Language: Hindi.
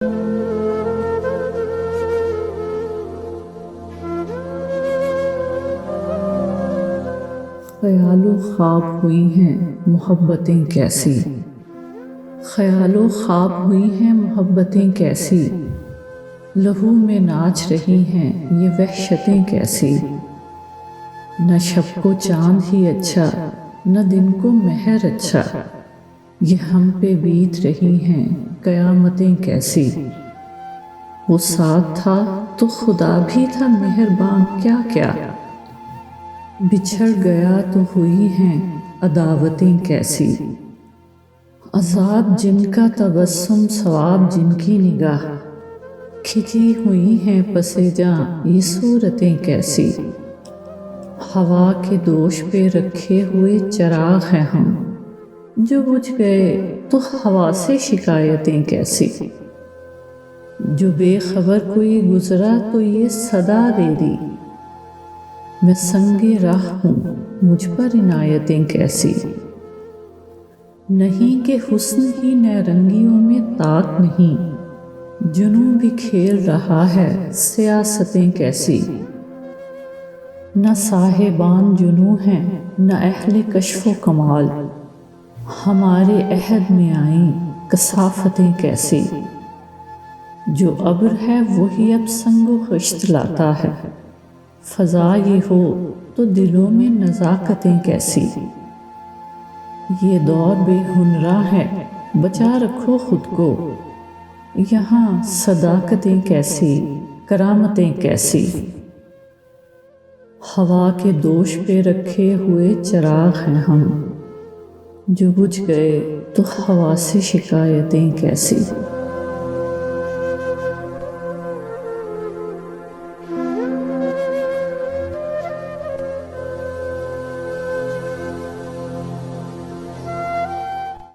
ख्यालो ख्वाब हुई हैं मोहब्बतें कैसी, ख्यालो ख्वाब हुई हैं मोहब्बतें कैसी, लहू में नाच रही हैं ये वहशतें कैसी। न शब को चांद ही अच्छा न दिन को मेहर अच्छा, ये हम पे बीत रही हैं कयामतें कैसी। वो साथ था तो खुदा भी था मेहरबान क्या क्या, बिछड़ गया तो हुई हैं अदावतें कैसी। अज़ाब जिनका तबस्सुम सवाब जिनकी निगाह, खिंची हुई हैं पसेजां ये सूरतें कैसी। हवा के दोष पे रखे हुए चिराग हैं हम, जो बुझ गए तो हवा से शिकायतें कैसी। जो बेखबर कोई गुजरा तो ये सदा दे दी, मैं संगे राह हूँ मुझ पर इनायतें कैसी। नहीं कि हुस्न ही नैरंगियों में ताक नहीं, जुनून भी खेल रहा है सियासतें कैसी। न साहिबान जुनू हैं न अहले कश्फो कमाल, हमारे अहद में आई कसाफतें कैसी। जो अब्र है वही अब संगो खश्त लाता है, फ़ज़ा ये हो तो दिलों में नज़ाकतें कैसी। ये दौर बेहुनरा है बचा रखो खुद को, यहाँ सदाकतें कैसी करामतें कैसी। हवा के दोष पे रखे हुए चिराग हैं हम, जो बुझ गए तो हवा से शिकायतें कैसी।